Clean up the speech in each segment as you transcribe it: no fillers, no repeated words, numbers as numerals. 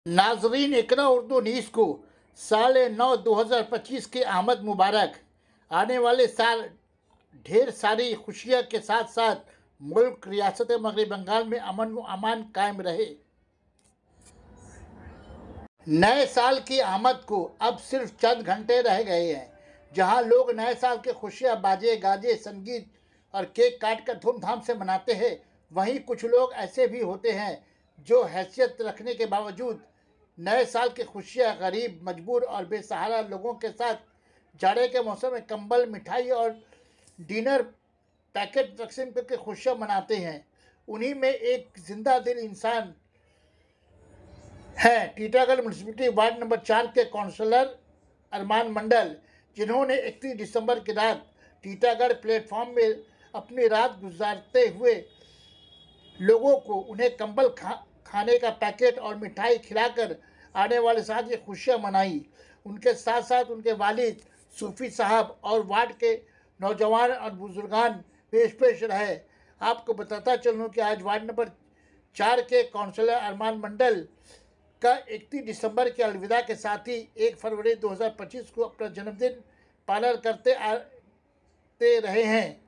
नाजरीन, इकरा उर्दू न्यूज़ को साल 9 2025 की आमद मुबारक। आने वाले साल ढेर सारी खुशियों के साथ साथ मुल्क रियासत मगरबी बंगाल में अमन व अमान कायम रहे। नए साल की आमद को अब सिर्फ चंद घंटे रह गए हैं। जहां लोग नए साल के खुशियां बाजे गाजे संगीत और केक काट कर धूमधाम से मनाते हैं, वहीं कुछ लोग ऐसे भी होते हैं जो हैसियत रखने के बावजूद नए साल की खुशियां गरीब, मजबूर और बेसहारा लोगों के साथ जाड़े के मौसम में कंबल, मिठाई और डिनर पैकेट तकसीम करके खुशियां मनाते हैं। उन्हीं में एक जिंदा दिल इंसान हैं टीटागढ़ म्यूनसिपलिटी वार्ड नंबर 4 के काउंसलर अरमान मंडल, जिन्होंने 31 दिसंबर की रात टीटागढ़ प्लेटफॉर्म में अपनी रात गुजारते हुए लोगों को उन्हें कंबल खाने का पैकेट और मिठाई खिलाकर आने वाले साल की खुशियां मनाई। उनके साथ साथ उनके वालिद सूफी साहब और वार्ड के नौजवान और बुजुर्गान पेश रहे। आपको बताता चलूँ कि आज वार्ड नंबर 4 के काउंसलर अरमान मंडल का 31 दिसंबर के अलविदा के साथ ही 1 फरवरी 2025 को अपना जन्मदिन पालन करते आते रहे हैं।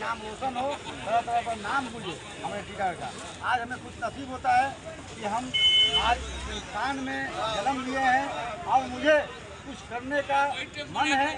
नाम रोशन हो, तरह तरह पर नाम गूंजे हमारे टीटागढ़ का। आज हमें कुछ नसीब होता है कि हम आज इंसान में जन्म लिए हैं और मुझे कुछ करने का मन है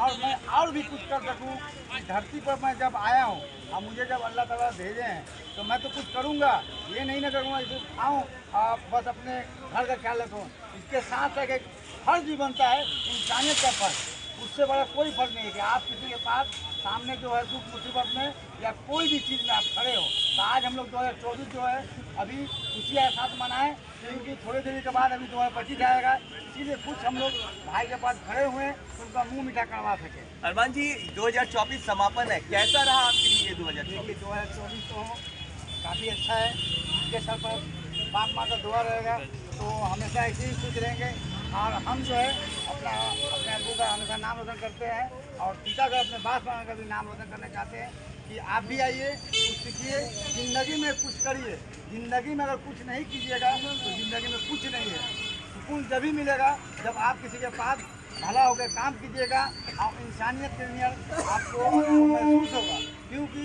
और मैं और भी कुछ कर सकूं। इस धरती पर मैं जब आया हूं और मुझे जब अल्लाह ताला भेजे हैं तो मैं तो कुछ करूंगा, ये नहीं ना करूंगा इसे खाऊं और बस अपने घर का ख्याल रखूं। इसके साथ साथ एक फर्ज भी बनता है, इंसानियत का फर्ज। उससे बड़ा कोई फर्क नहीं है कि आप किसी के पास सामने जो है दुख मुसीबत में या कोई भी चीज़ में आप खड़े हो। तो आज हम लोग 2024 जो है अभी खुशी के साथ मनाएं, क्योंकि थोड़ी देरी के बाद अभी 2025 आएगा। इसीलिए कुछ हम लोग भाई के पास खड़े हुए हैं तो उनका मुंह मीठा करवा सके। अरमान जी 2024 समापन है, कैसा रहा आपके लिए 2024? 2024 तो काफ़ी अच्छा है। इसके सर पर बाप माँ का दुआ रहेगा तो हमेशा ऐसे ही खुश रहेंगे। और हम जो है अपने अब्बू का हमेशा नाम रोशन करते हैं और टीटागढ़ अपने बाप माँ का भी नाम रोशन करना चाहते हैं कि आप भी आइए, कुछ सीखिए, ज़िंदगी में कुछ करिए। ज़िंदगी में अगर कुछ नहीं कीजिएगा तो ज़िंदगी में कुछ नहीं है। सुकून जभी मिलेगा जब आप किसी के पास भला होकर काम कीजिएगा और इंसानियत के लिए आपको महसूस होगा। क्योंकि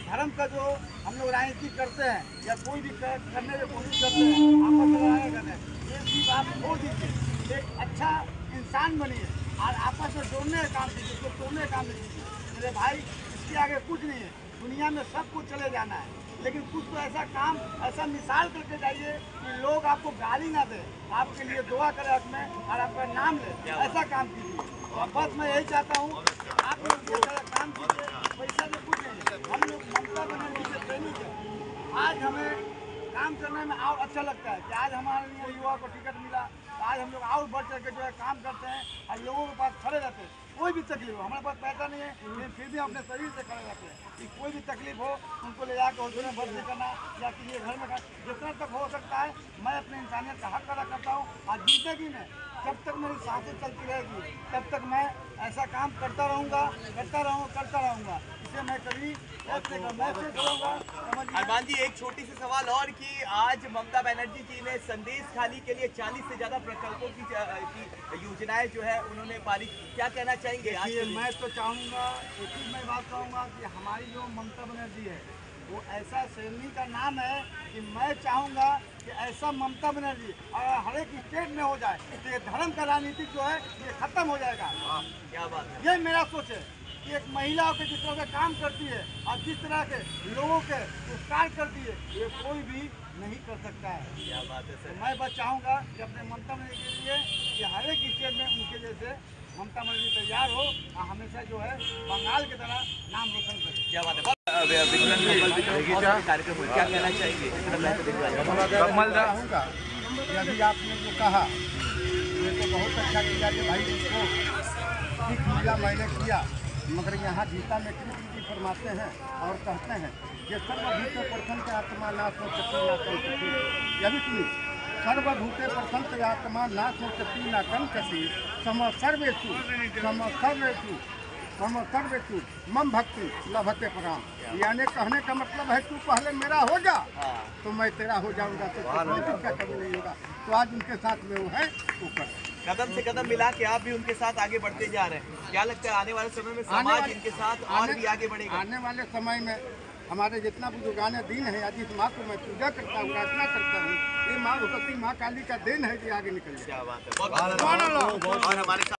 धर्म का जो हम लोग राजनीति करते हैं या कोई भी करने की कोशिश करते हैं आपस में लड़ाई करने, ये चीज़ आप छोड़ दीजिए। एक अच्छा इंसान बनिए और आपस में जोड़ने का काम कीजिए, इसको तोड़ने का काम नहीं कीजिए। मेरे भाई इसके आगे कुछ नहीं है, दुनिया में सब कुछ चले जाना है, लेकिन कुछ तो ऐसा काम, ऐसा मिसाल करके जाइए कि लोग आपको गाली ना दे, आपके लिए दुआ करे अपने और आपका नाम ले, ऐसा काम कीजिए। और बस मैं यही चाहता हूँ आप लोग ये सारा काम कीजिए, पैसा से कुछ नहीं। हम लोग ममता बनर्जी से प्रेमिक है। आज हमें काम करने में और अच्छा लगता है कि आज हमारे लिए युवा को टिकट मिला तो आज हम लोग और बढ़ चढ़ के जो है काम करते हैं और लोगों के पास खड़े रहते हैं। कोई भी तकलीफ हो, हमारे पास पैसा नहीं है लेकिन फिर भी अपने शरीर से खड़े रहते हैं कि कोई भी तकलीफ हो उनको ले जाकर हॉस्पिटल में भर्ती करना या किसी घर में जितना तक हो सकता है मैं अपने इंसानियत का हक अदा करता हूँ। और जिंदगी में जब तक मेरी सांसें चलती रहेगी तब तक मैं ऐसा काम करता रहूँगा। इसे मैं कभी महसूस करूँगा। अरमान जी एक छोटी सी सवाल और कि आज ममता बनर्जी जी ने संदेश खाली के लिए 40 से ज़्यादा प्रकल्पों की योजनाएं जो है उन्होंने पारित, क्या कहना चाहेंगे? आज मैं तो चाहूँगा, एक ही मैं बात कहूँगा कि हमारी जो ममता बनर्जी है वो ऐसा श्रेणी का नाम है कि मैं चाहूँगा कि ऐसा ममता बनर्जी और हर एक स्टेट में हो जाए तो ये धर्म का राजनीति जो है ये खत्म हो जाएगा। क्या बात है, ये मेरा सोच है कि एक महिला के जिस तरह से काम करती है और जिस तरह के लोगों के उपकार करती है ये कोई भी नहीं कर सकता है। क्या बात है सर। मैं बस चाहूँगा कि अपने ममता बनर्जी के लिए कि हर एक स्टेट में उनके जैसे ममता बनर्जी तैयार हो और हमेशा जो है बंगाल की तरह नाम रोशन करे। क्या बात है। कार्यक्रम क्या कहना चाहेंगे? चाहूँगा यदि आपने जो कहा ये तो बहुत अच्छा किया कि भाई इसको सीख लिया, मैंने किया। मगर यहाँ गीता में कृष्ण जी फरमाते हैं और कहते हैं कि सर्वभूते प्रथम आत्मा नाश हो सकती ना कम सकती। यदि सुनिए, सर्वभूते प्रथम आत्मा नाश हो सकती ना कम सकती। सम सर्वेषु मम भक्ति लभते पराम। यानी कहने का मतलब है तू पहले मेरा हो जा तो मैं तेरा हो जाऊंगा, तो किसका कभी नहीं होगा। तो आज उनके साथ में वो है वो कर कदम से कदम मिला के आप भी उनके साथ आगे बढ़ते जा रहे हैं। क्या लगता है आने वाले समय में समाज इनके साथ और भी आगे बढ़ेगा? आने वाले समय में हमारे जितना बुजुर्गाने दिन है या जिस माँ को मैं पूजा करता हूँ, प्रार्थना करता हूँ, ये माँ भगवती माँ काली का दिन है कि आगे निकल जाए। क्या बात है। और हमारे